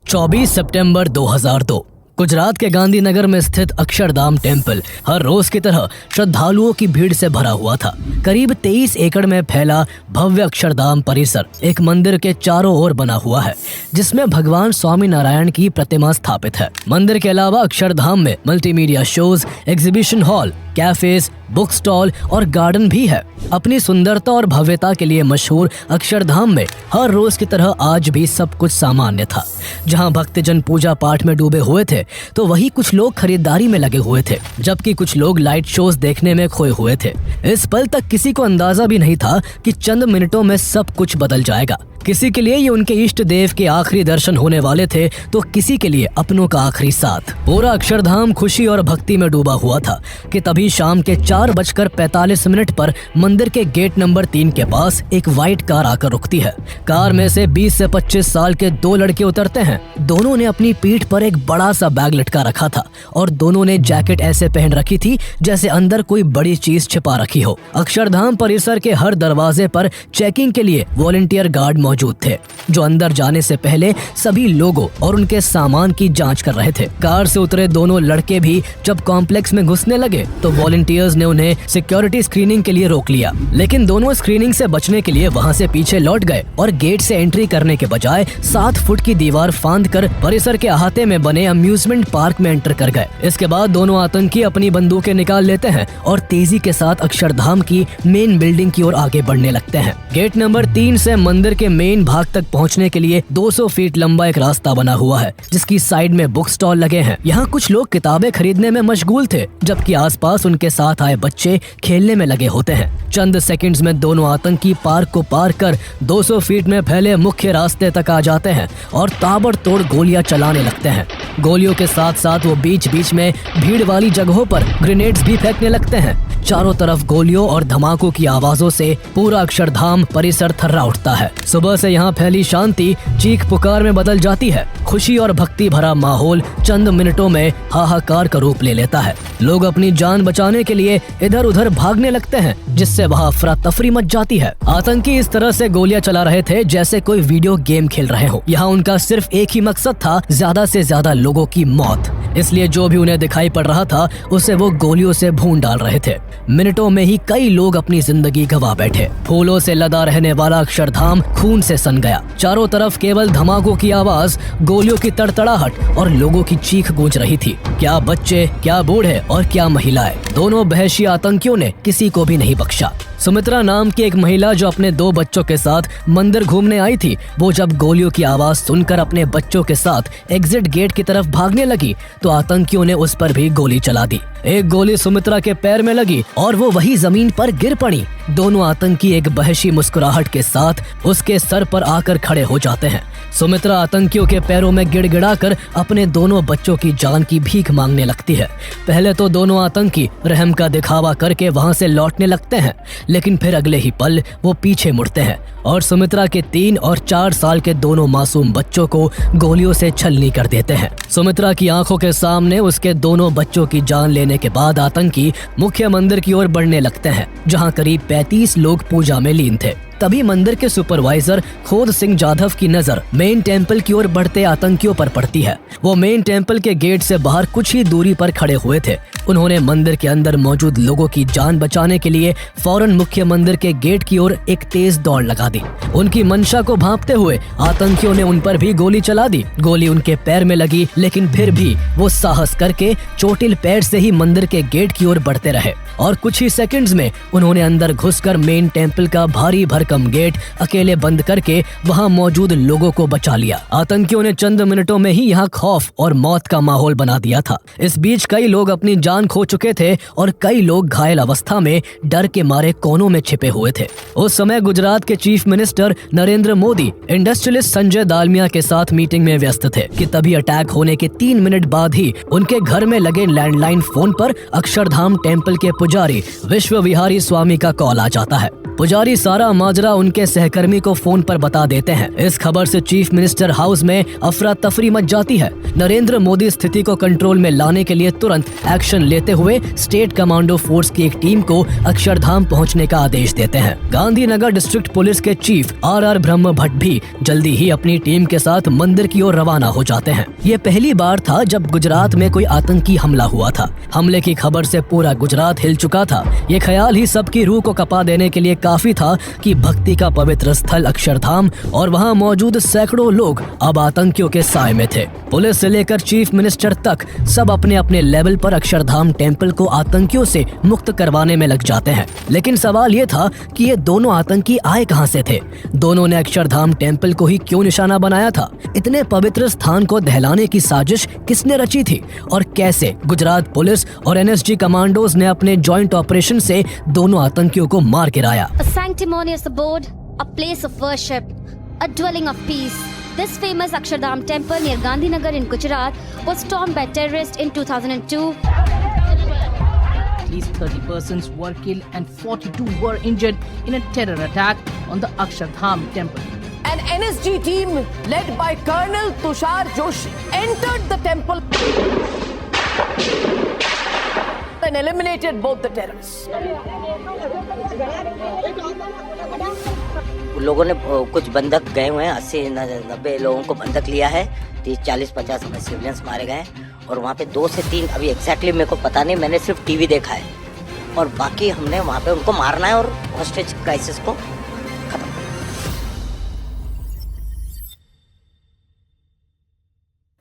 24 सितंबर 2002 गुजरात के गांधीनगर में स्थित अक्षरधाम टेम्पल हर रोज की तरह श्रद्धालुओं की भीड़ से भरा हुआ था। करीब 23 एकड़ में फैला भव्य अक्षरधाम परिसर एक मंदिर के चारों ओर बना हुआ है, जिसमें भगवान स्वामी नारायण की प्रतिमा स्थापित है। मंदिर के अलावा अक्षरधाम में multimedia shows, exhibition hall, cafes, book stall और गार्डन भी है। अपनी सुंदरता और भव्यता के लिए मशहूर अक्षरधाम में हर रोज की तरह आज भी सब कुछ सामान्य था। जहां भक्तजन पूजा पाठ में डूबे हुए थे, तो वही कुछ लोग खरीदारी में लगे हुए थे, जबकि कुछ लोग लाइट शोज देखने में खोए हुए थे। इस पल तक किसी को अंदाजा भी नहीं था कि चंद मिनटों में सब कुछ बदल जाएगा। किसी के लिए ये उनके इष्ट देव के आखिरी दर्शन होने वाले थे, तो किसी के लिए अपनों का आखिरी साथ। पूरा अक्षरधाम खुशी और भक्ति में डूबा हुआ था कि तभी शाम के 4:45 पर मंदिर के गेट नंबर 3 के पास एक व्हाइट कार आकर रुकती है। कार में से 20 से 25 साल के दो लड़के उतरते हैं। दोनों ने अपनी पीठ पर एक बड़ा सा बैग लटका रखा था और दोनों ने जैकेट ऐसे पहन रखी थी जैसे अंदर कोई बड़ी चीज छिपा रखी हो। अक्षरधाम परिसर के हर दरवाजे पर चेकिंग के लिए वॉलंटियर गार्ड मौजूद थे, जो अंदर जाने से पहले सभी लोगों और उनके सामान की जांच कर रहे थे। कार से उतरे दोनों लड़के भी जब कॉम्प्लेक्स में घुसने लगे, तो वॉलंटियर्स ने उन्हें सिक्योरिटी स्क्रीनिंग के लिए रोक लिया, लेकिन दोनों स्क्रीनिंग से बचने के लिए वहां से पीछे लौट गए और गेट से एंट्री करने के बजाय 7 फुट की दीवार फांद कर परिसर के अहाते में बने अम्यूजमेंट पार्क में एंटर कर गए। इसके बाद दोनों आतंकी अपनी बंदूकें निकाल लेते हैं और तेजी के साथ अक्षरधाम की मेन बिल्डिंग की ओर आगे बढ़ने लगते हैं। गेट नंबर 3 से मंदिर के मेन भाग तक पहुंचने के लिए 200 फीट लंबा एक रास्ता बना हुआ है, जिसकी साइड में बुक स्टॉल लगे हैं। यहाँ कुछ लोग किताबें खरीदने में मशगूल थे, जबकि आसपास उनके साथ आए बच्चे खेलने में लगे होते हैं। चंद सेकंड्स में दोनों आतंकी पार्क को पार कर 200 फीट में फैले मुख्य रास्ते तक आ जाते हैं और ताबड़तोड़ गोलियां चलाने लगते हैं। गोलियों के साथ साथ वो बीच बीच में भीड़ वाली जगहों पर ग्रेनेड्स भी फेंकने लगते हैं। चारों तरफ गोलियों और धमाकों की आवाजों से पूरा अक्षरधाम परिसर थर्रा उठता है। सुबह से यहाँ फैली शांति चीख पुकार में बदल जाती है। खुशी और भक्ति भरा माहौल चंद मिनटों में हाहाकार का रूप ले लेता है। लोग अपनी जान बचाने के लिए इधर उधर भागने लगते हैं, जिससे वहाँ अफरा तफरी मच जाती है। आतंकी इस तरह से गोलियां चला रहे थे जैसे कोई वीडियो गेम खेल रहे हो। यहाँ उनका सिर्फ एक ही मकसद था, ज्यादा से ज्यादा लोगों की मौत। इसलिए जो भी उन्हें दिखाई पड़ रहा था, उसे वो गोलियों से भून डाल रहे थे। मिनटों में ही कई लोग अपनी जिंदगी गंवा बैठे। फूलों से लदा रहने वाला अक्षरधाम खून से सन गया। चारों तरफ केवल धमाकों की आवाज, गोलियों की तड़तड़ाहट और लोगों की चीख गूंज रही थी। क्या बच्चे, क्या बूढ़े और क्या महिलाएं, दोनों बहशी आतंकियों ने किसी को भी नहीं बख्शा। सुमित्रा नाम की एक महिला जो अपने 2 बच्चों के साथ मंदिर घूमने आई थी, वो जब गोलियों की आवाज सुनकर अपने बच्चों के साथ एग्जिट गेट की तरफ भागने लगी, तो आतंकियों ने उस पर भी गोली चला दी। एक गोली सुमित्रा के पैर में लगी और वो वही जमीन पर गिर पड़ी। दोनों आतंकी एक बहशी मुस्कुराहट के साथ उसके सर पर आकर खड़े हो जाते हैं। सुमित्रा आतंकियों के पैरों में गिड़गिड़ाकर अपने दोनों बच्चों की जान की भीख मांगने लगती है। पहले तो दोनों आतंकी रहम का दिखावा करके वहां से लौटने लगते हैं, लेकिन फिर अगले ही पल वो पीछे मुड़ते हैं और सुमित्रा के 3 और 4 साल के दोनों मासूम बच्चों को गोलियों से छलनी कर देते हैं। सुमित्रा की आंखों के सामने उसके दोनों बच्चों की जान लेने के बाद आतंकी मुख्य मंदिर की ओर बढ़ने लगते हैं, जहां करीब 35 लोग पूजा में लीन थे। तभी मंदिर के सुपरवाइजर खोद सिंह जाधव की नजर मेन टेम्पल की ओर बढ़ते आतंकियों पर पड़ती है। वो मेन टेम्पल के गेट से बाहर कुछ ही दूरी पर खड़े हुए थे। उन्होंने मंदिर के अंदर मौजूद लोगों की जान बचाने के लिए फौरन मुख्य मंदिर के गेट की ओर एक तेज दौड़ लगा दी। उनकी मंशा को भांपते हुए आतंकियों ने उन पर भी गोली चला दी। गोली उनके पैर में लगी, लेकिन फिर भी वो साहस करके चोटिल पैर से ही मंदिर के गेट की ओर बढ़ते रहे और कुछ ही सेकंड्स में उन्होंने अंदर घुसकर मेन टेम्पल का भारी भरकम गेट अकेले बंद करके वहां मौजूद लोगों को बचा लिया। आतंकियों ने चंद मिनटों में ही यहाँ खौफ और मौत का माहौल बना दिया था। इस बीच कई लोग अपनी जान खो चुके थे और कई लोग घायल अवस्था में डर के मारे कोनों में छिपे हुए थे। उस समय गुजरात के chief minister Narendra Modi industrialist Sanjay Dalmia के साथ मीटिंग में व्यस्त थे कि तभी अटैक होने के 3 मिनट बाद ही उनके घर में लगे लैंडलाइन फोन पर अक्षरधाम टेम्पल के पुजारी विश्व विहारी स्वामी का कॉल आ जाता है। पुजारी सारा महाजन माजरा उनके सहकर्मी को फोन पर बता देते हैं। इस खबर से चीफ मिनिस्टर हाउस में अफरा तफरी मच जाती है। नरेंद्र मोदी स्थिति को कंट्रोल में लाने के लिए तुरंत एक्शन लेते हुए स्टेट कमांडो फोर्स की एक टीम को अक्षरधाम पहुंचने का आदेश देते हैं। गांधीनगर डिस्ट्रिक्ट पुलिस के चीफ आर ब्रह्म भट्ट भी जल्दी ही अपनी टीम के साथ मंदिर की ओर रवाना हो जाते हैं। ये पहली बार था जब गुजरात में कोई आतंकी हमला हुआ था। हमले की खबर से पूरा गुजरात हिल चुका था। ये ख्याल ही सबकी रूह को कपा देने के लिए काफी था कि भक्ति का पवित्र स्थल अक्षरधाम और वहाँ मौजूद सैकड़ों लोग अब आतंकियों के साए में थे। पुलिस से लेकर चीफ मिनिस्टर तक सब अपने अपने लेवल पर अक्षरधाम टेम्पल को आतंकियों से मुक्त करवाने में लग जाते हैं। लेकिन सवाल ये था कि ये दोनों आतंकी आए कहां से थे? दोनों ने अक्षरधाम टेम्पल को ही क्यों निशाना बनाया था? इतने पवित्र स्थान को दहलाने की साजिश किसने रची थी और कैसे गुजरात पुलिस और एनएसजी कमांडोज ने अपने जॉइंट ऑपरेशन से दोनों आतंकियों को मार गिराया? A sanctimonious abode, a place of worship, a dwelling of peace. This famous Akshardham temple near Gandhinagar in Gujarat was stormed by terrorists in 2002. At least 30 persons were killed and 42 were injured in a terror attack on the Akshardham temple. An NSG team led by Colonel Tushar Joshi entered the temple and eliminated both the terrorists. लोगों ने कुछ बंधक गए हुए हैं, 80-90 लोगों को बंधक लिया है। 30-40-50 हमें सिविलियंस मारे गए हैं और वहाँ पे 2 से 3 अभी एग्जैक्टली मेरे को पता नहीं, मैंने सिर्फ टीवी देखा है और बाकी हमने वहाँ पे उनको मारना है और हॉस्टेज क्राइसिस को खत्म।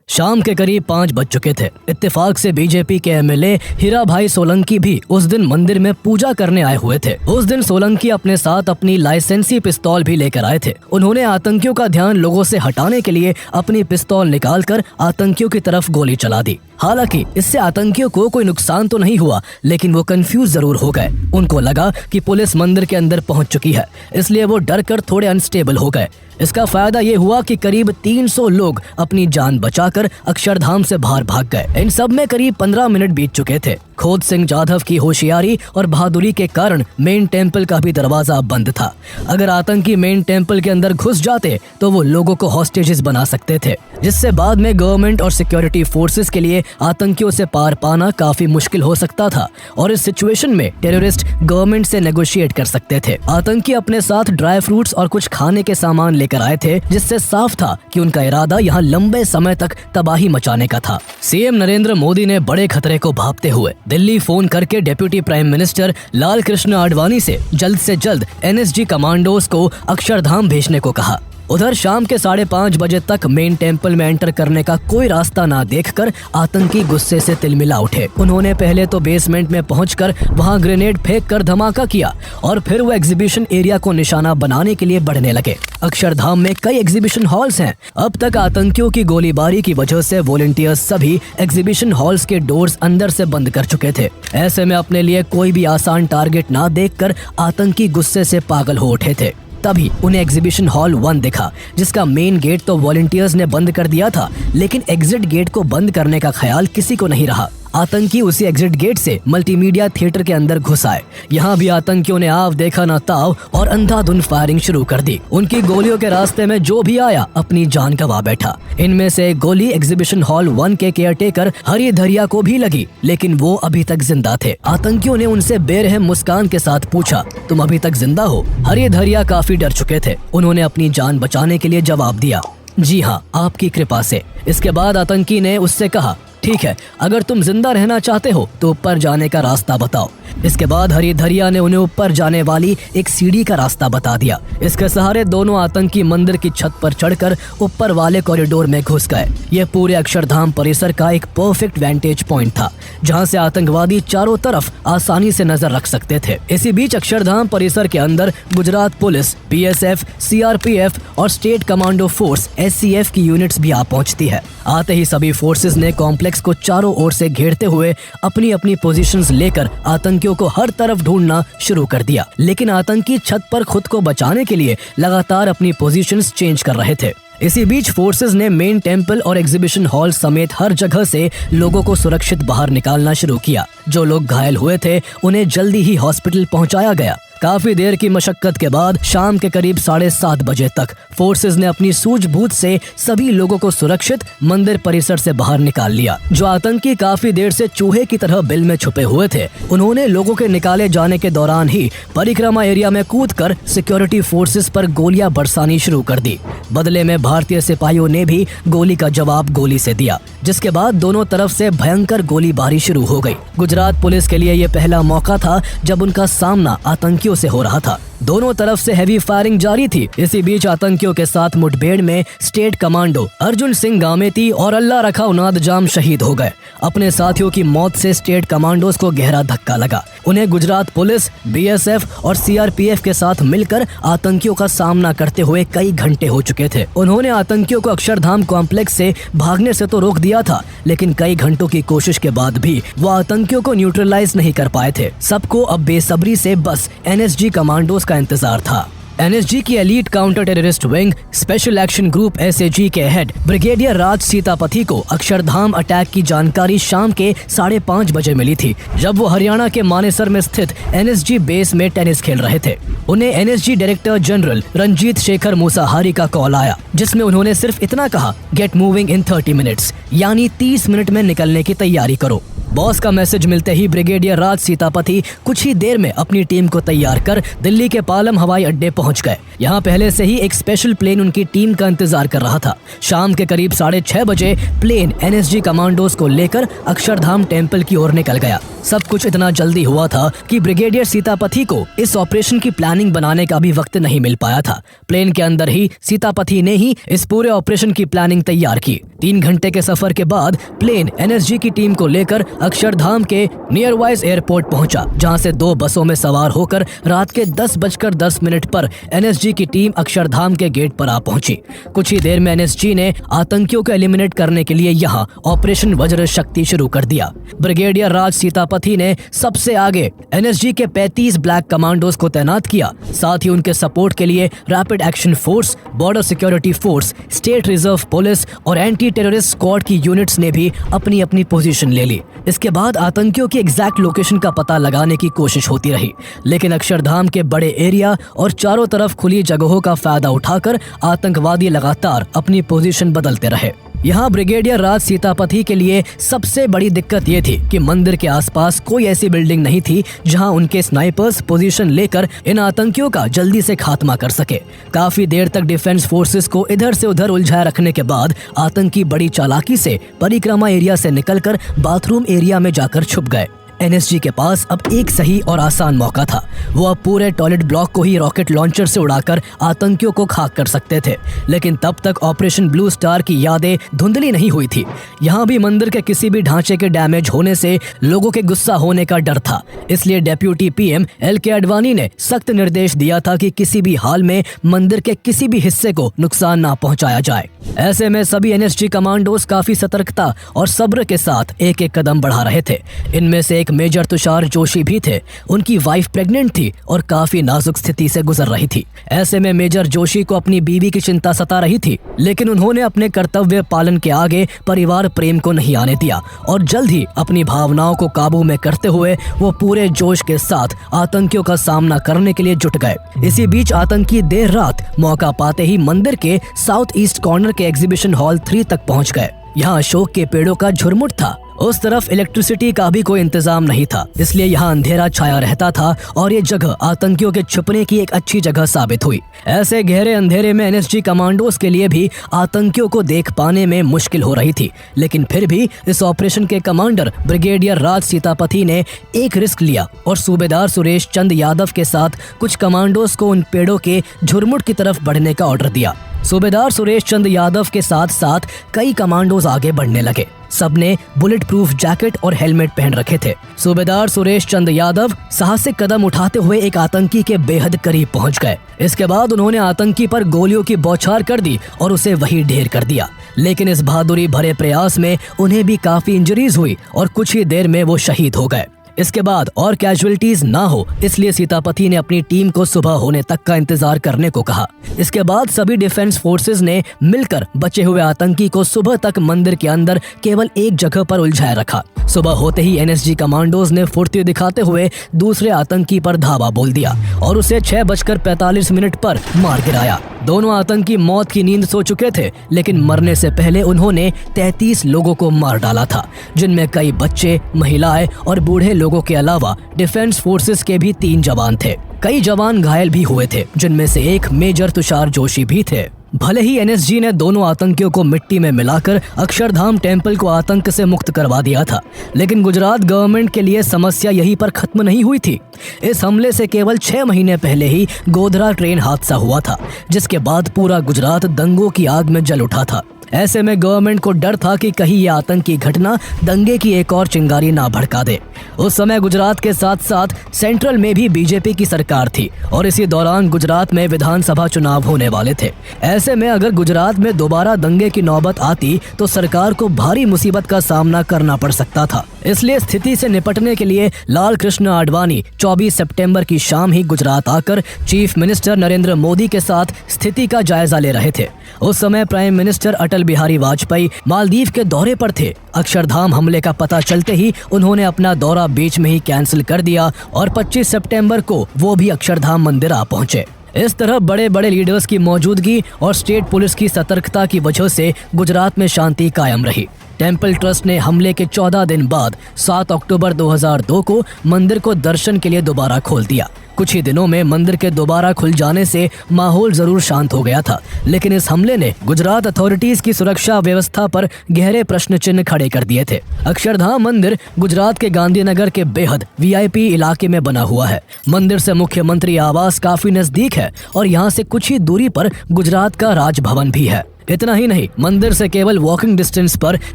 शाम के करीब 5 बज चुके थे। इत्तेफाक से बीजेपी के एमएलए हीरा भाई सोलंकी भी उस दिन मंदिर में पूजा करने आए हुए थे। उस दिन सोलंकी अपने साथ अपनी लाइसेंसी पिस्तौल भी लेकर आए थे। उन्होंने आतंकियों का ध्यान लोगों से हटाने के लिए अपनी पिस्तौल निकालकर आतंकियों की तरफ गोली चला दी। हालांकि इससे आतंकियों को कोई नुकसान तो नहीं हुआ, लेकिन वो कंफ्यूज जरूर हो गए। उनको लगा कि पुलिस मंदिर के अंदर पहुंच चुकी है, इसलिए वो डर कर थोड़े अनस्टेबल हो गए। इसका फायदा ये हुआ कि करीब 300 लोग अपनी जान बचाकर अक्षरधाम से बाहर भाग गए। इन सब में करीब 15 मिनट बीत चुके थे। खोद सिंह जाधव की होशियारी और बहादुरी के कारण मेन टेम्पल का भी दरवाजा बंद था। अगर आतंकी मेन टेम्पल के अंदर घुस जाते तो वो लोगों को हॉस्टेजेस बना सकते थे, जिससे बाद में गवर्नमेंट और सिक्योरिटी फोर्सेस के लिए आतंकियों से पार पाना काफी मुश्किल हो सकता था और इस सिचुएशन में टेररिस्ट गवर्नमेंट से नेगोशिएट कर सकते थे। आतंकी अपने साथ ड्राई फ्रूट्स और कुछ खाने के सामान लेकर आए थे, जिससे साफ था कि उनका इरादा यहाँ लंबे समय तक तबाही मचाने का था। सीएम नरेंद्र मोदी ने बड़े खतरे को भांपते हुए दिल्ली फोन करके deputy prime minister Lal Krishna Advani से जल्द एनएसजी कमांडोज को अक्षरधाम भेजने को कहा। उधर शाम के 5:30 बजे तक मेन टेम्पल में एंटर करने का कोई रास्ता ना देखकर आतंकी गुस्से से तिलमिला उठे। उन्होंने पहले तो बेसमेंट में पहुंचकर वहां ग्रेनेड फेंक कर धमाका किया और फिर वो एग्जीबिशन एरिया को निशाना बनाने के लिए बढ़ने लगे। अक्षरधाम में कई एग्जीबिशन हॉल्स हैं। अब तक आतंकियों की गोलीबारी की वजह से वॉलंटियर्स सभी एग्जीबिशन हॉल्स के डोर्स अंदर से बंद कर चुके थे। ऐसे में अपने लिए कोई भी आसान टारगेट ना देखकर आतंकी गुस्से से पागल हो उठे थे। तभी उन्हें एग्जीबिशन हॉल 1 दिखा, जिसका मेन गेट तो वॉलंटियर्स ने बंद कर दिया था, लेकिन एग्जिट गेट को बंद करने का ख्याल किसी को नहीं रहा। आतंकी उसी एग्जिट गेट से मल्टीमीडिया थिएटर के अंदर घुस आए। यहाँ भी आतंकियों ने आव देखा न ताव और अंधाधुंध फायरिंग शुरू कर दी। उनकी गोलियों के रास्ते में जो भी आया अपनी जान गंवा बैठा। इनमें से एक गोली एग्जीबिशन हॉल 1 के केयरटेकर हरि धरिया को भी लगी, लेकिन वो अभी तक जिंदा थे। आतंकियों ने उनसे बेरहम मुस्कान के साथ पूछा, तुम अभी तक जिंदा हो? हरि धरिया काफी डर चुके थे। उन्होंने अपनी जान बचाने के लिए जवाब दिया, जी हाँ, आपकी कृपा से। इसके बाद आतंकी ने उससे कहा, ठीक है, अगर तुम जिंदा रहना चाहते हो तो ऊपर जाने का रास्ता बताओ। इसके बाद हरि धरिया ने उन्हें ऊपर जाने वाली एक सीढ़ी का रास्ता बता दिया। इसके सहारे दोनों आतंकी मंदिर की छत पर चढ़कर ऊपर वाले कॉरिडोर में घुस गए। यह पूरे अक्षरधाम परिसर का एक परफेक्ट वेंटेज पॉइंट था, जहां से आतंकवादी चारों तरफ आसानी से नजर रख सकते थे। इसी बीच अक्षरधाम परिसर के अंदर गुजरात पुलिस, बीएसएफ, सीआरपीएफ और स्टेट कमांडो फोर्स एससीएफ की यूनिट्स भी आ पहुंचती है। आते ही सभी फोर्सेस ने कॉम्प्लेक्स को चारों ओर से घेरते हुए अपनी अपनी पोजीशंस लेकर आतंकियों को हर तरफ ढूंढना शुरू कर दिया। लेकिन आतंकी छत पर खुद को बचाने के लिए लगातार अपनी पोजीशंस चेंज कर रहे थे। इसी बीच फोर्सेस ने मेन टेम्पल और एग्जीबिशन हॉल समेत हर जगह से लोगों को सुरक्षित बाहर निकालना शुरू किया। जो लोग घायल हुए थे उन्हें जल्दी ही हॉस्पिटल पहुंचाया गया। काफी देर की मशक्कत के बाद शाम के करीब 7:30 बजे तक फोर्सेज ने अपनी सूझबूझ से सभी लोगों को सुरक्षित मंदिर परिसर से बाहर निकाल लिया। जो आतंकी काफी देर से चूहे की तरह बिल में छुपे हुए थे, उन्होंने लोगों के निकाले जाने के दौरान ही परिक्रमा एरिया में कूदकर सिक्योरिटी फोर्सेज पर गोलियां बरसानी शुरू कर दी। बदले में भारतीय सिपाहियों ने भी गोली का जवाब गोली से दिया, जिसके बाद दोनों तरफ से भयंकर गोलीबारी शुरू हो गई। गुजरात पुलिस के लिए यह पहला मौका था जब उनका सामना आतंकियों से हो रहा था। दोनों तरफ से हैवी फायरिंग जारी थी। इसी बीच आतंकियों के साथ मुठभेड़ में स्टेट कमांडो अर्जुन सिंह गामेती और अल्लाह रखा उनाद जाम शहीद हो गए। अपने साथियों की मौत से स्टेट कमांडोज को गहरा धक्का लगा। उन्हें गुजरात पुलिस, बीएसएफ और सीआरपीएफ के साथ मिलकर आतंकियों का सामना करते हुए कई घंटे हो चुके थे। उन्होंने आतंकियों को अक्षरधाम कॉम्प्लेक्स से भागने से तो रोक दिया था, लेकिन कई घंटों की कोशिश के बाद भी वो आतंकियों को न्यूट्रलाइज नहीं कर पाए थे। सबको अब बेसब्री से बस एनएसजी कमांडोज का इंतजार था। एनएसजी की elite counter terrorist wing special action group SAG के हेड ब्रिगेडियर राज सीतापति को अक्षरधाम अटैक की जानकारी शाम के 5:30 बजे मिली थी, जब वो हरियाणा के मानेसर में स्थित एनएसजी बेस में टेनिस खेल रहे थे। उन्हें NSG director general Ranjit Shekhar Musahari का कॉल आया, जिसमें उन्होंने सिर्फ इतना कहा, गेट मूविंग इन 30 मिनट्स, यानी 30 मिनट में निकलने की तैयारी करो। बॉस का मैसेज मिलते ही ब्रिगेडियर राज सीतापति कुछ ही देर में अपनी टीम को तैयार कर दिल्ली के पालम हवाई अड्डे पहुंच गए। यहाँ पहले से ही एक स्पेशल प्लेन उनकी टीम का इंतजार कर रहा था। शाम के करीब 6:30 बजे प्लेन एनएसजी कमांडोज को लेकर अक्षरधाम टेम्पल की ओर निकल गया। सब कुछ इतना जल्दी हुआ था कि ब्रिगेडियर सीतापति को इस ऑपरेशन की प्लानिंग बनाने का भी वक्त नहीं मिल पाया था। प्लेन के अंदर ही सीतापति ने ही इस पूरे ऑपरेशन की प्लानिंग तैयार की। 3 घंटे के सफर के बाद प्लेन एनएसजी की टीम को लेकर अक्षरधाम के नियरवाइज एयरपोर्ट पहुंचा, जहां से 2 बसों में सवार होकर रात के 10:10 पर एनएसजी की टीम अक्षरधाम के गेट पर आ पहुंची। कुछ ही देर में एनएसजी ने आतंकियों को एलिमिनेट करने के लिए यहां ऑपरेशन वज्र शक्ति शुरू कर दिया। ब्रिगेडियर राज सीतापति ने सबसे आगे एनएसजी के 35 ब्लैक कमांडोज को तैनात किया। साथ ही उनके सपोर्ट के लिए rapid action force, border security force, state reserve police और एंटी टेररिस्ट स्क्वाड की यूनिट्स ने भी अपनी अपनी पोजीशन ले ली। इसके बाद आतंकियों की एग्जैक्ट लोकेशन का पता लगाने की कोशिश होती रही, लेकिन अक्षरधाम के बड़े एरिया और चारों तरफ खुली जगहों का फायदा उठाकर आतंकवादी लगातार अपनी पोजीशन बदलते रहे। यहाँ ब्रिगेडियर राज सीतापति के लिए सबसे बड़ी दिक्कत ये थी कि मंदिर के आसपास कोई ऐसी बिल्डिंग नहीं थी जहाँ उनके स्नाइपर्स पोजीशन लेकर इन आतंकियों का जल्दी से खात्मा कर सके। काफी देर तक डिफेंस फोर्सेस को इधर से उधर उलझाए रखने के बाद आतंकी बड़ी चालाकी से परिक्रमा एरिया से निकलकर बाथरूम एरिया में जाकर छुप गए। एनएसजी के पास अब एक सही और आसान मौका था। वो अब पूरे टॉयलेट ब्लॉक को ही रॉकेट लॉन्चर से उड़ाकर आतंकियों को खाक कर सकते थे, लेकिन तब तक ऑपरेशन ब्लू स्टार की यादें धुंधली नहीं हुई थी। यहाँ भी मंदिर के किसी भी ढांचे के डैमेज होने से लोगों के गुस्सा होने का डर था। इसलिए डेप्यूटी पीएम एल.के. आडवाणी ने सख्त निर्देश दिया था कि किसी भी हाल में मंदिर के किसी भी हिस्से को नुकसान ना पहुंचाया जाए। ऐसे में सभी एनएसजी कमांडोज काफी सतर्कता और सब्र के साथ एक एक कदम बढ़ा रहे थे। इनमें से मेजर तुषार जोशी भी थे। उनकी वाइफ प्रेग्नेंट थी और काफी नाजुक स्थिति से गुजर रही थी। ऐसे में मेजर जोशी को अपनी बीवी की चिंता सता रही थी, लेकिन उन्होंने अपने कर्तव्य पालन के आगे परिवार प्रेम को नहीं आने दिया और जल्द ही अपनी भावनाओं को काबू में करते हुए वो पूरे जोश के साथ आतंकियों का सामना करने के लिए जुट गए। इसी बीच आतंकी देर रात मौका पाते ही मंदिर के साउथ ईस्ट कॉर्नर के एग्जीबिशन हॉल 3 तक पहुंच गए। यहाँ अशोक के पेड़ों का झुरमुट था। उस तरफ इलेक्ट्रिसिटी का भी कोई इंतजाम नहीं था, इसलिए यहाँ अंधेरा छाया रहता था और ये जगह आतंकियों के छुपने की एक अच्छी जगह साबित हुई। ऐसे गहरे अंधेरे में एनएसजी कमांडोज के लिए भी आतंकियों को देख पाने में मुश्किल हो रही थी, लेकिन फिर भी इस ऑपरेशन के कमांडर ब्रिगेडियर राज सीतापति ने एक रिस्क लिया और सूबेदार सुरेश चंद यादव के साथ कुछ कमांडोज को उन पेड़ों के झुरमुट की तरफ बढ़ने का ऑर्डर दिया। सूबेदार सुरेश चंद यादव के साथ साथ कई कमांडोज आगे बढ़ने लगे। सबने बुलेट प्रूफ जैकेट और हेलमेट पहन रखे थे। सूबेदार सुरेश चंद यादव साहसिक कदम उठाते हुए एक आतंकी के बेहद करीब पहुंच गए। इसके बाद उन्होंने आतंकी पर गोलियों की बौछार कर दी और उसे वहीं ढेर कर दिया, लेकिन इस बहादुरी भरे प्रयास में उन्हें भी काफी इंजरीज हुई और कुछ ही देर में वो शहीद हो गए। इसके बाद और कैजुअलिटीज ना हो इसलिए सीतापति ने अपनी टीम को सुबह होने तक का इंतजार करने को कहा। इसके बाद सभी डिफेंस फोर्सेस ने मिलकर बचे हुए आतंकी को सुबह तक मंदिर के अंदर केवल एक जगह पर उलझाए रखा। सुबह होते ही एनएसजी कमांडोज ने फुर्ती दिखाते हुए दूसरे आतंकी पर धावा बोल दिया और उसे 6:45 पर मार गिराया। दोनों आतंकी मौत की नींद सो चुके थे, लेकिन मरने से पहले उन्होंने 33 लोगों को मार डाला था, जिनमें कई बच्चे, महिलाएं और बूढ़े लोगों के अलावा डिफेंस फोर्सेस के भी 3 जवान थे। कई जवान घायल भी हुए थे, जिनमें से एक मेजर तुषार जोशी भी थे। भले ही एनएसजी ने दोनों आतंकियों को मिट्टी में मिलाकर अक्षरधाम टेम्पल को आतंक से मुक्त करवा दिया था, लेकिन गुजरात गवर्नमेंट के लिए समस्या यहीं पर खत्म नहीं हुई थी। इस हमले से केवल 6 महीने पहले ही गोधरा ट्रेन हादसा हुआ था, जिसके बाद पूरा गुजरात दंगों की आग में जल उठा था। ऐसे में गवर्नमेंट को डर था कि कहीं ये आतंकी घटना दंगे की एक और चिंगारी ना भड़का दे। उस समय गुजरात के साथ साथ सेंट्रल में भी बीजेपी की सरकार थी और इसी दौरान गुजरात में विधानसभा चुनाव होने वाले थे। ऐसे में अगर गुजरात में दोबारा दंगे की नौबत आती तो सरकार को भारी मुसीबत का सामना करना पड़ सकता था। इसलिए स्थिति से निपटने के लिए लाल कृष्ण आडवाणी 24 सितंबर की शाम ही गुजरात आकर चीफ मिनिस्टर नरेंद्र मोदी के साथ स्थिति का जायजा ले रहे थे। उस समय प्राइम मिनिस्टर अटल बिहारी वाजपेयी मालदीव के दौरे पर थे। अक्षरधाम हमले का पता चलते ही उन्होंने अपना दौरा बीच में ही कैंसिल कर दिया और 25 सितंबर को वो भी अक्षरधाम मंदिर आ पहुंचे। इस तरह बड़े बड़े लीडर्स की मौजूदगी और स्टेट पुलिस की सतर्कता की वजह से गुजरात में शांति कायम रही। टेम्पल ट्रस्ट ने हमले के 14 दिन बाद 7 अक्टूबर 2002 को मंदिर को दर्शन के लिए दोबारा खोल दिया। कुछ ही दिनों में मंदिर के दोबारा खुल जाने से माहौल जरूर शांत हो गया था, लेकिन इस हमले ने गुजरात अथॉरिटीज की सुरक्षा व्यवस्था पर गहरे प्रश्न चिन्ह खड़े कर दिए थे। अक्षरधाम मंदिर गुजरात के गांधीनगर के बेहद वीआईपी इलाके में बना हुआ है। मंदिर से मुख्यमंत्री आवास काफी नजदीक है और यहाँ से कुछ ही दूरी पर गुजरात का राजभवन भी है। इतना ही नहीं, मंदिर से केवल वॉकिंग डिस्टेंस पर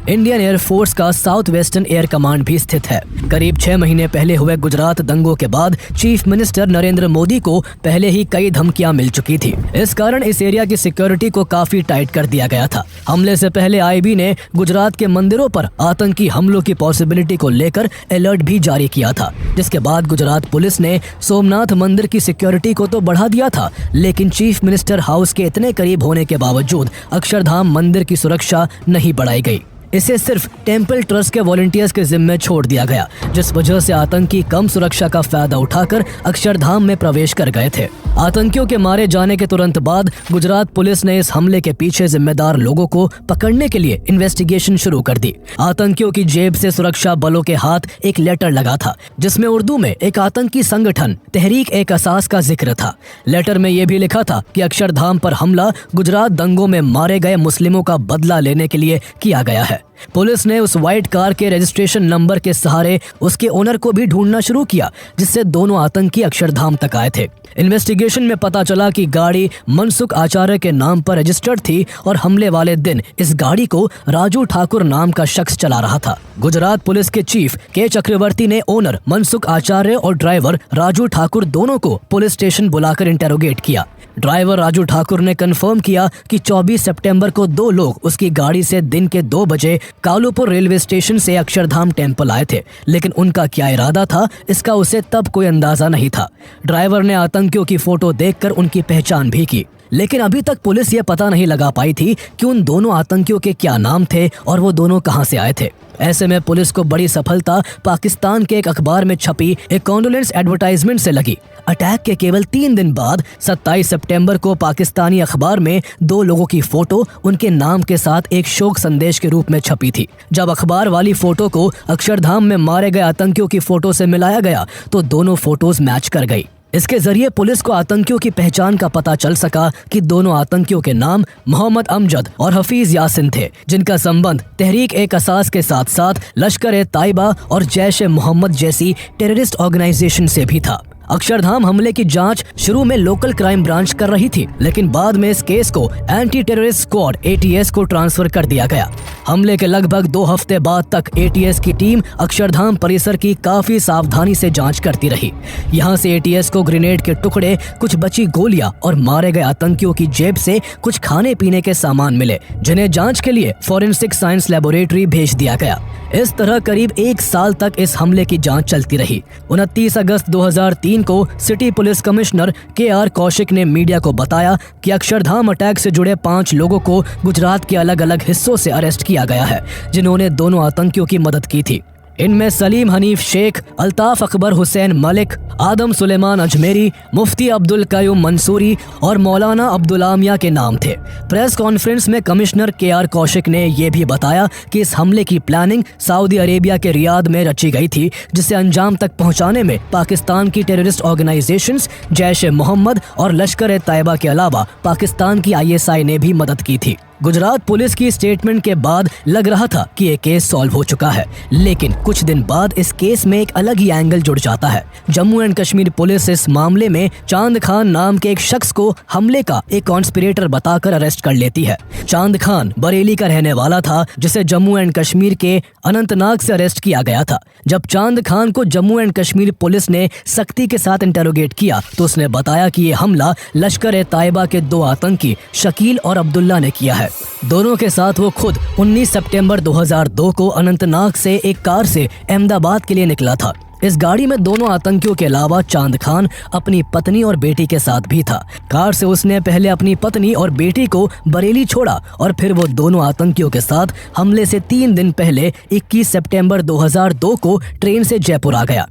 इंडियन एयरफोर्स का साउथ वेस्टर्न एयर कमांड भी स्थित है। करीब 6 महीने पहले हुए गुजरात दंगों के बाद चीफ मिनिस्टर नरेंद्र मोदी को पहले ही कई धमकियां मिल चुकी थी। इस कारण इस एरिया की सिक्योरिटी को काफी टाइट कर दिया गया था। हमले से पहले आईबी ने गुजरात के मंदिरों पर आतंकी हमलों की पॉसिबिलिटी को लेकर अलर्ट भी जारी किया था, जिसके बाद गुजरात पुलिस ने सोमनाथ मंदिर की सिक्योरिटी को तो बढ़ा दिया था, लेकिन चीफ मिनिस्टर हाउस के इतने करीब होने के बावजूद अक्षरधाम मंदिर की सुरक्षा नहीं बढ़ाई गई। इसे सिर्फ टेम्पल ट्रस्ट के वॉलंटियर्स के जिम्मे छोड़ दिया गया, जिस वजह से आतंकी कम सुरक्षा का फायदा उठाकर अक्षरधाम में प्रवेश कर गए थे। आतंकियों के मारे जाने के तुरंत बाद गुजरात पुलिस ने इस हमले के पीछे जिम्मेदार लोगों को पकड़ने के लिए इन्वेस्टिगेशन शुरू कर दी। आतंकियों की जेब से सुरक्षा बलों के हाथ एक लेटर लगा था, जिसमें उर्दू में एक आतंकी संगठन तहरीक-ए-असास का जिक्र था। लेटर में यह भी लिखा था कि अक्षरधाम पर हमला गुजरात दंगों में मारे गए मुस्लिमों का बदला लेने के लिए किया गया है। पुलिस ने उस व्हाइट कार के रजिस्ट्रेशन नंबर के सहारे उसके ओनर को भी ढूंढना शुरू किया, जिससे दोनों आतंकी अक्षरधाम तक आए थे। इन्वेस्टिगेशन में पता चला कि गाड़ी मनसुख आचार्य के नाम पर रजिस्टर्ड थी और हमले वाले दिन इस गाड़ी को राजू ठाकुर नाम का शख्स चला रहा था। गुजरात पुलिस के चीफ के चक्रवर्ती ने ओनर मनसुख आचार्य और ड्राइवर राजू ठाकुर दोनों को पुलिस स्टेशन बुलाकर इंटेरोगेट किया। ड्राइवर राजू ठाकुर ने कंफर्म किया कि 24 सितंबर को 2 लोग उसकी गाड़ी से दिन के 2 बजे कालूपुर रेलवे स्टेशन से अक्षरधाम टेम्पल आए थे, लेकिन उनका क्या इरादा था इसका उसे तब कोई अंदाजा नहीं था। ड्राइवर ने आतंकियों की फोटो देखकर उनकी पहचान भी की, लेकिन अभी तक पुलिस ये पता नहीं लगा पाई थी कि उन दोनों आतंकियों के क्या नाम थे और वो दोनों कहां से आए थे। ऐसे में पुलिस को बड़ी सफलता पाकिस्तान के एक अखबार में छपी एक कॉन्डोलेंस एडवर्टाइजमेंट से लगी। अटैक के केवल 3 दिन बाद 27 सितंबर को पाकिस्तानी अखबार में 2 लोगों की फोटो उनके नाम के साथ एक शोक संदेश के रूप में छपी थी। जब अखबार वाली फोटो को अक्षरधाम में मारे गए आतंकियों की फोटो से मिलाया गया तो दोनों फोटोज मैच कर गई। इसके जरिए पुलिस को आतंकियों की पहचान का पता चल सका कि दोनों आतंकियों के नाम मोहम्मद अमजद और हफीज यासिन थे, जिनका संबंध तहरीक-ए-असास के साथ साथ लश्कर-ए-ताइबा और जैश-ए-मोहम्मद जैसी टेररिस्ट ऑर्गेनाइजेशन से भी था। अक्षरधाम हमले की जांच शुरू में लोकल क्राइम ब्रांच कर रही थी, लेकिन बाद में इस केस को एंटी टेररिस्ट स्क्वाड ATS को ट्रांसफर कर दिया गया। हमले के लगभग 2 हफ्ते बाद तक ATS की टीम अक्षरधाम परिसर की काफी सावधानी से जांच करती रही। यहाँ से ATS को ग्रेनेड के टुकड़े, कुछ बची गोलियां और मारे गए आतंकियों की जेब से कुछ खाने पीने के सामान मिले, जिन्हें जांच के लिए फॉरेंसिक साइंस लेबोरेटरी भेज दिया गया। इस तरह करीब 1 साल तक इस हमले की जांच चलती रही। 29 अगस्त 2003 को city police commissioner KR Kaushik ने मीडिया को बताया कि अक्षरधाम अटैक से जुड़े 5 लोगों को गुजरात के अलग अलग हिस्सों से अरेस्ट किया गया है, जिन्होंने दोनों आतंकियों की मदद की थी। इनमें सलीम हनीफ शेख, अल्ताफ अकबर हुसैन मलिक, आदम सुलेमान अजमेरी, मुफ्ती अब्दुल कयूम मंसूरी और मौलाना अब्दुल आमिया के नाम थे। प्रेस कॉन्फ्रेंस में कमिश्नर KR कौशिक ने यह भी बताया कि इस हमले की प्लानिंग सऊदी अरेबिया के रियाद में रची गई थी, जिसे अंजाम तक पहुंचाने में पाकिस्तान की टेररिस्ट ऑर्गेनाइजेशंस जैश ए मोहम्मद और लश्कर ए तैयबा के अलावा पाकिस्तान की ISI ने भी मदद की थी। गुजरात पुलिस की स्टेटमेंट के बाद लग रहा था कि ये केस सॉल्व हो चुका है, लेकिन कुछ दिन बाद इस केस में एक अलग ही एंगल जुड़ जाता है। जम्मू एंड कश्मीर पुलिस इस मामले में चांद खान नाम के एक शख्स को हमले का एक कॉन्स्पिरेटर बताकर अरेस्ट कर लेती है। चांद खान बरेली का रहने वाला था, जिसे जम्मू एंड कश्मीर के अनंतनाग से अरेस्ट किया गया था। जब चांद खान को जम्मू एंड कश्मीर पुलिस ने सख्ती के साथ इंटेरोगेट किया तो उसने बताया कि ये हमला लश्कर ए तैयबा के 2 आतंकी शकील और अब्दुल्ला ने किया है। दोनों के साथ वो खुद 19 सितंबर 2002 को अनंतनाग से एक कार से अहमदाबाद के लिए निकला था। इस गाड़ी में दोनों आतंकियों के अलावा चांद खान अपनी पत्नी और बेटी के साथ भी था। कार से उसने पहले अपनी पत्नी और बेटी को बरेली छोड़ा और फिर वो दोनों आतंकियों के साथ हमले से 3 दिन पहले 21 सितंबर 2002 को ट्रेन से जयपुर आ गया।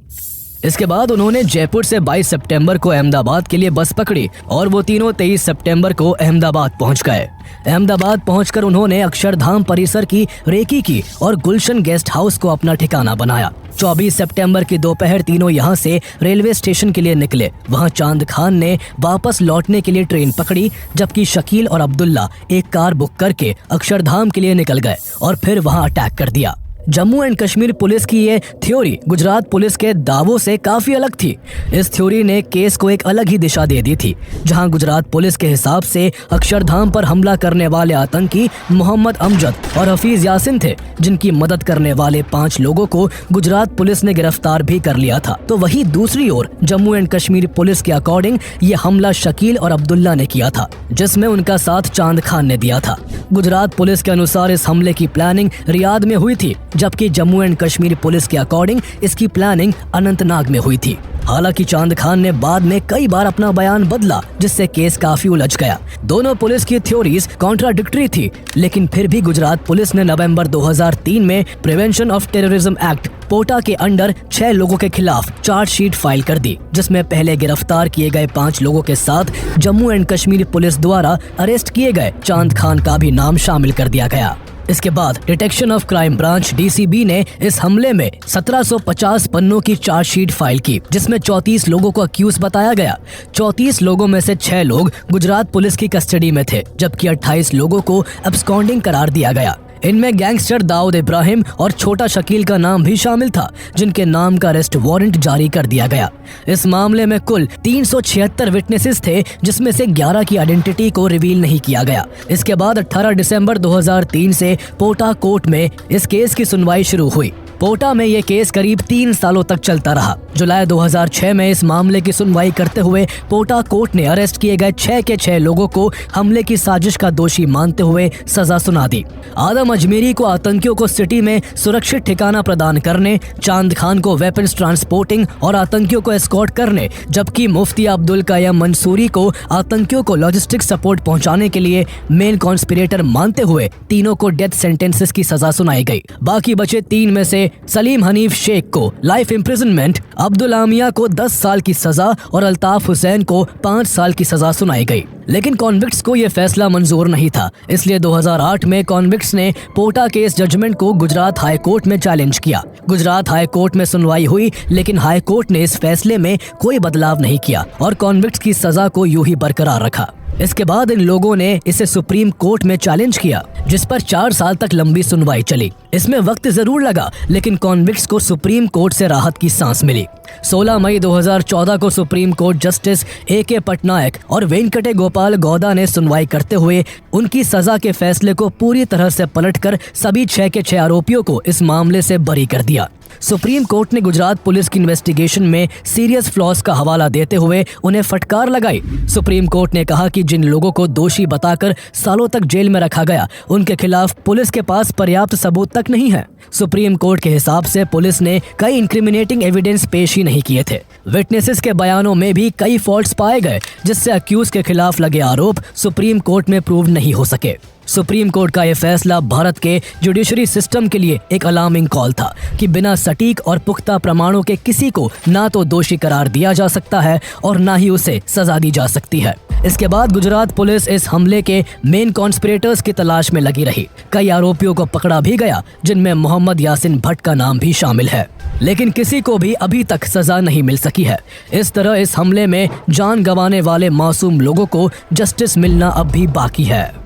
इसके बाद उन्होंने जयपुर से 22 सितंबर को अहमदाबाद के लिए बस पकड़ी और वो तीनों 23 सितंबर को अहमदाबाद पहुंच गए। अहमदाबाद पहुंचकर उन्होंने अक्षरधाम परिसर की रेकी की और गुलशन गेस्ट हाउस को अपना ठिकाना बनाया। 24 सितंबर की दोपहर तीनों यहां से रेलवे स्टेशन के लिए निकले। वहां चांद खान ने वापस लौटने के लिए ट्रेन पकड़ी, जबकि शकील और अब्दुल्ला एक कार बुक करके अक्षरधाम के लिए निकल गए और फिर वहां अटैक कर दिया। जम्मू एंड कश्मीर पुलिस की ये थ्योरी गुजरात पुलिस के दावों से काफी अलग थी। इस थ्योरी ने केस को एक अलग ही दिशा दे दी थी, जहां गुजरात पुलिस के हिसाब से अक्षरधाम पर हमला करने वाले आतंकी मोहम्मद अमजद और हफीज यासिन थे, जिनकी मदद करने वाले 5 लोगों को गुजरात पुलिस ने गिरफ्तार भी कर लिया था। तो वही दूसरी ओर जम्मू एंड कश्मीर पुलिस के अकॉर्डिंग ये हमला शकील और अब्दुल्ला ने किया था, जिसमें उनका साथ चांद खान ने दिया था। गुजरात पुलिस के अनुसार इस हमले की प्लानिंग रियाद में हुई थी, जबकि जम्मू एंड कश्मीर पुलिस के अकॉर्डिंग इसकी प्लानिंग अनंतनाग में हुई थी। हालांकि चांद खान ने बाद में कई बार अपना बयान बदला, जिससे केस काफी उलझ गया। दोनों पुलिस की थ्योरीज कॉन्ट्राडिक्टरी थी, लेकिन फिर भी गुजरात पुलिस ने नवंबर 2003 में प्रिवेंशन ऑफ टेररिज्म एक्ट पोटा के अंडर 6 लोगों के खिलाफ चार्जशीट फाइल कर दी, जिसमें पहले गिरफ्तार किए गए 5 लोगों के साथ जम्मू एंड कश्मीर पुलिस द्वारा अरेस्ट किए गए चांद खान का भी नाम शामिल कर दिया गया। इसके बाद detection of crime branch DCB ने इस हमले में 1750 पन्नों की चार्जशीट फाइल की, जिसमें 34 लोगों को अक्यूज बताया गया। 34 लोगों में से 6 लोग गुजरात पुलिस की कस्टडी में थे, जबकि 28 लोगों को एब्सकॉन्डिंग करार दिया गया। इनमें गैंगस्टर दाऊद इब्राहिम और छोटा शकील का नाम भी शामिल था, जिनके नाम का अरेस्ट वारंट जारी कर दिया गया। इस मामले में कुल 376 विटनेसेस थे, जिसमें से 11 की आइडेंटिटी को रिवील नहीं किया गया। इसके बाद 18 दिसंबर 2003 से पोटा कोर्ट में इस केस की सुनवाई शुरू हुई। पोटा में ये केस करीब 3 सालों तक चलता रहा। जुलाई 2006 में इस मामले की सुनवाई करते हुए पोटा कोर्ट ने अरेस्ट किए गए 6 के 6 लोगों को हमले की साजिश का दोषी मानते हुए सजा सुना दी। आदम अजमेरी को आतंकियों को सिटी में सुरक्षित ठिकाना प्रदान करने, चांद खान को वेपन्स ट्रांसपोर्टिंग और आतंकियों को एस्कॉर्ट करने, जबकि मुफ्ती अब्दुल कयूम मंसूरी को आतंकियों को लॉजिस्टिक सपोर्ट पहुंचाने के लिए मेन कॉन्स्पिरेटर मानते हुए तीनों को डेथ सेंटेंसेस की सजा सुनाई गई। बाकी बचे 3 में से सलीम हनीफ शेख को लाइफ इम्प्रिजनमेंट, अब्दुल आमिया को 10 साल की सजा और अल्ताफ हुसैन को 5 साल की सजा सुनाई गई। लेकिन कॉन्विक्ट्स को यह फैसला मंजूर नहीं था, इसलिए 2008 में कॉन्विक्ट्स ने पोटा के इस जजमेंट को गुजरात हाई कोर्ट में चैलेंज किया। गुजरात हाई कोर्ट में सुनवाई हुई, लेकिन हाई कोर्ट ने इस फैसले में कोई बदलाव नहीं किया और कॉन्विक्ट्स की सजा को यूं ही बरकरार रखा। इसके बाद इन लोगों ने इसे सुप्रीम कोर्ट में चैलेंज किया, जिस पर 4 साल तक लंबी सुनवाई चली। इसमें वक्त जरूर लगा, लेकिन कॉन्विक्ट्स को सुप्रीम कोर्ट से राहत की सांस मिली। 16 मई 2014 को supreme court justice AK Patnaik और वेंकटे गोपाल गौदा ने सुनवाई करते हुए उनकी सजा के फैसले को पूरी तरह से पलटकर सभी 6 के 6 आरोपियों को इस मामले से बरी कर दिया। सुप्रीम कोर्ट ने गुजरात पुलिस की इन्वेस्टिगेशन में सीरियस फ्लॉज का हवाला देते हुए उन्हें फटकार लगाई। सुप्रीम कोर्ट ने कहा कि जिन लोगों को दोषी बताकर सालों तक जेल में रखा गया, उनके खिलाफ पुलिस के पास पर्याप्त सबूत तक नहीं है। सुप्रीम कोर्ट के हिसाब से पुलिस ने कई इंक्रिमिनेटिंग एविडेंस पेश ही नहीं किए थे। विटनेसेस के बयानों में भी कई फॉल्ट्स पाए गए, जिससे अक्यूज के खिलाफ लगे आरोप सुप्रीम कोर्ट में प्रूव नहीं हो सके। सुप्रीम कोर्ट का यह फैसला भारत के जुडिशरी सिस्टम के लिए एक अलार्मिंग कॉल था कि बिना सटीक और पुख्ता प्रमाणों के किसी को ना तो दोषी करार दिया जा सकता है और ना ही उसे सजा दी जा सकती है। इसके बाद गुजरात पुलिस इस हमले के मेन कॉन्स्पिरेटर्स की तलाश में लगी रही। कई आरोपियों को पकड़ा भी गया, जिनमें मोहम्मद यासिन भट्ट का नाम भी शामिल है, लेकिन किसी को भी अभी तक सजा नहीं मिल सकी है। इस तरह इस हमले में जान गंवाने वाले मासूम लोगों को जस्टिस मिलना अब भी बाकी है।